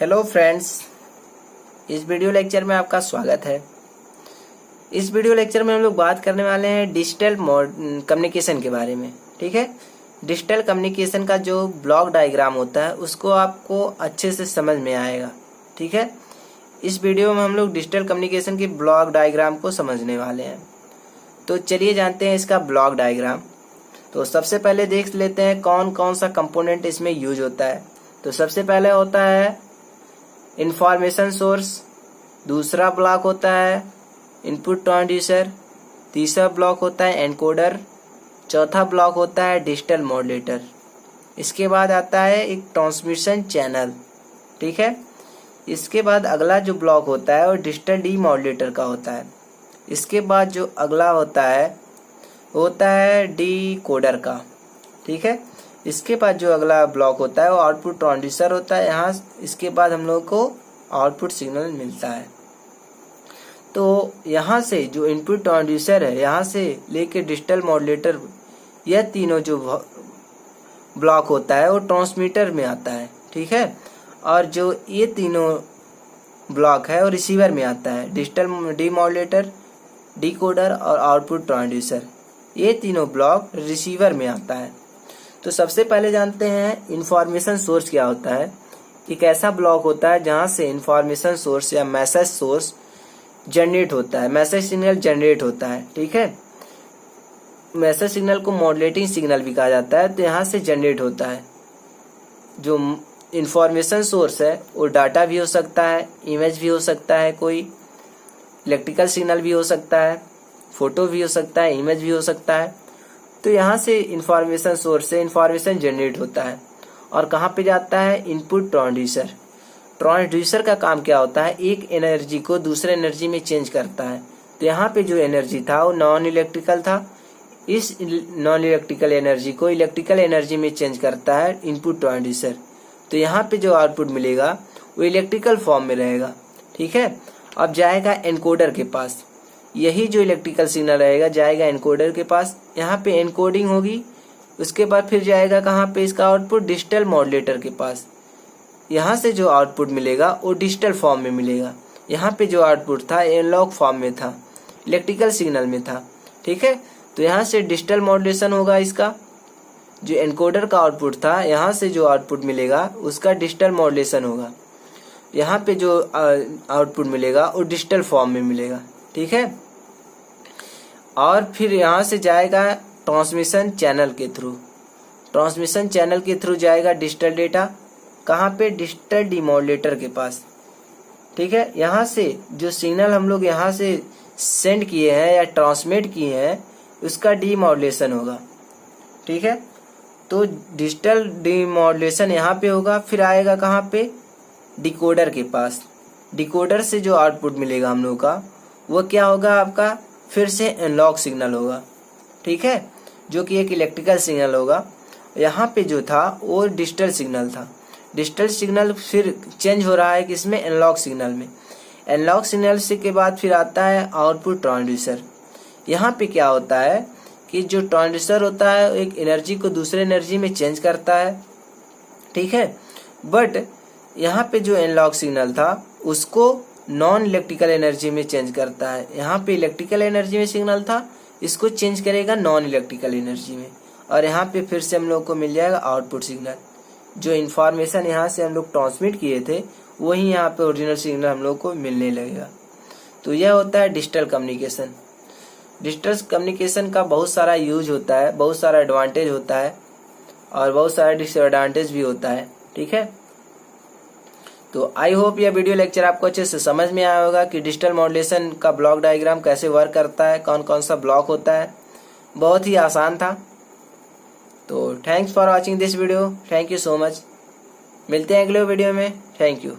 Hello friends, इस video lecture में आपका स्वागत है। इस वीडियो लेक्चर में हम लोग बात करने वाले हैं डिजिटल कम्युनिकेशन के बारे में। ठीक है, डिजिटल कम्युनिकेशन का जो ब्लॉक डायग्राम होता है उसको आपको अच्छे से समझ में आएगा। ठीक है, इस वीडियो में हम लोग डिजिटल कम्युनिकेशन की ब्लॉक डायग्राम को समझने वाले हैं। तो चलिए जानते हैं इसका ब्लॉक डायग्राम। तो सबसे पहले देख लेते हैं कौन कौन सा कंपोनेंट इसमें यूज होता है। तो सबसे पहले होता है इंफॉर्मेशन सोर्स, दूसरा ब्लॉक होता है इनपुट ट्रांसड्यूसर, तीसरा ब्लॉक होता है एनकोडर, चौथा ब्लॉक होता है डिजिटल मॉड्यूलेटर। इसके बाद आता है एक ट्रांसमिशन चैनल। ठीक है, इसके बाद अगला जो ब्लॉक होता है वो डिजिटल डीमॉड्यूलेटर का होता है। इसके बाद जो अगला होता है डीकोडर का। ठीक है, इसके बाद जो अगला ब्लॉक होता है वो आउटपुट ट्रांसड्यूसर होता है। यहाँ इसके बाद हम लोग को आउटपुट सिग्नल मिलता है। तो यहाँ से जो इनपुट ट्रांसड्यूसर है, यहाँ से लेके डिजिटल मॉड्यूलेटर, यह तीनों जो ब्लॉक होता है वो ट्रांसमीटर में आता है। ठीक है, और जो ये तीनों ब्लॉक है वो रिसीवर में आता है। डिजिटल डीमॉड्यूलेटर, डीकोडर और आउटपुट ट्रांसड्यूसर, ये तीनों ब्लॉक रिसीवर में आता है। तो सबसे पहले जानते हैं इंफॉर्मेशन सोर्स क्या होता है। एक ऐसा ब्लॉक होता है जहां से इंफॉर्मेशन सोर्स या मैसेज सोर्स जनरेट होता है, मैसेज सिग्नल जनरेट होता है। ठीक है, मैसेज सिग्नल को मॉड्यूलेटिंग सिग्नल भी कहा जाता है। तो यहाँ से जनरेट होता है। जो इंफॉर्मेशन सोर्स है वो डाटा भी हो सकता है, इमेज भी हो सकता है, कोई इलेक्ट्रिकल सिग्नल भी हो सकता है, फोटो भी हो सकता है, इमेज भी हो सकता है। तो यहाँ से इंफॉर्मेशन सोर्स से इंफॉर्मेशन जनरेट होता है और कहाँ पे जाता है, इनपुट ट्रांसड्यूसर। ट्रांसड्यूसर का काम क्या होता है, एक एनर्जी को दूसरे एनर्जी में चेंज करता है। तो यहाँ पे जो एनर्जी था वो नॉन इलेक्ट्रिकल था, इस नॉन इलेक्ट्रिकल एनर्जी को इलेक्ट्रिकल एनर्जी में चेंज करता है इनपुट ट्रांसड्यूसर। तो यहाँ पे जो आउटपुट मिलेगा वो इलेक्ट्रिकल फॉर्म में रहेगा। ठीक है, अब जाएगा एनकोडर के पास। यही जो इलेक्ट्रिकल सिग्नल रहेगा जाएगा एनकोडर के पास, यहाँ पे एनकोडिंग होगी। उसके बाद फिर जाएगा कहाँ पे, इसका आउटपुट डिजिटल मॉड्यूलेटर के पास। यहाँ से जो आउटपुट मिलेगा वो डिजिटल फॉर्म में मिलेगा। यहाँ पे जो आउटपुट था एनालॉग फॉर्म में था, इलेक्ट्रिकल सिग्नल में था। ठीक है, तो यहाँ से डिजिटल मॉड्यूलेशन होगा। इसका जो एनकोडर का आउटपुट था, यहाँ से जो आउटपुट मिलेगा उसका डिजिटल मॉड्यूलेशन होगा। यहाँ पे जो आउटपुट मिलेगा वो डिजिटल फॉर्म में मिलेगा। ठीक है, और फिर यहाँ से जाएगा ट्रांसमिशन चैनल के थ्रू। ट्रांसमिशन चैनल के थ्रू जाएगा डिजिटल डेटा कहाँ पे, डिजिटल डीमॉड्यूलेटर के पास। ठीक है, यहाँ से जो सिग्नल हम लोग यहाँ से सेंड किए हैं या ट्रांसमिट किए हैं उसका डीमॉड्यूलेशन होगा। ठीक है, तो डिजिटल डीमॉड्यूलेशन यहाँ पे होगा। फिर आएगा कहाँ पे, डिकोडर के पास। डिकोडर से जो आउटपुट मिलेगा हम लोग का वो क्या होगा, आपका फिर से एनालॉग सिग्नल होगा। ठीक है, जो कि एक इलेक्ट्रिकल सिग्नल होगा। यहाँ पे जो था वो डिजिटल सिग्नल था। डिजिटल सिग्नल फिर चेंज हो रहा है किसमें, एनालॉग सिग्नल में। एनालॉग सिग्नल से के बाद फिर आता है आउटपुट ट्रांसड्यूसर। यहाँ पे क्या होता है कि जो ट्रांसड्यूसर होता है एक एनर्जी को दूसरे एनर्जी में चेंज करता है। ठीक है, बट यहाँ पे जो एनालॉग सिग्नल था उसको नॉन इलेक्ट्रिकल एनर्जी में चेंज करता है। यहाँ पे इलेक्ट्रिकल एनर्जी में सिग्नल था, इसको चेंज करेगा नॉन इलेक्ट्रिकल एनर्जी में। और यहाँ पे फिर से हम लोग को मिल जाएगा आउटपुट सिग्नल। जो इन्फॉर्मेशन यहाँ से हम लोग ट्रांसमिट किए थे वही यहाँ पे ओरिजिनल सिग्नल हम लोग को मिलने लगेगा। तो यह होता है डिजिटल कम्युनिकेशन। डिजिटल कम्युनिकेशन का बहुत सारा यूज होता है, बहुत सारा एडवांटेज होता है और बहुत सारा डिसएडवांटेज भी होता है। ठीक है, तो आई होप यह वीडियो लेक्चर आपको अच्छे से समझ में आया होगा कि डिजिटल मॉड्यूलेशन का ब्लॉक डायग्राम कैसे वर्क करता है, कौन कौन सा ब्लॉक होता है। बहुत ही आसान था। तो thanks for watching this video. Thank you so much. मिलते हैं अगले वीडियो में। Thank you.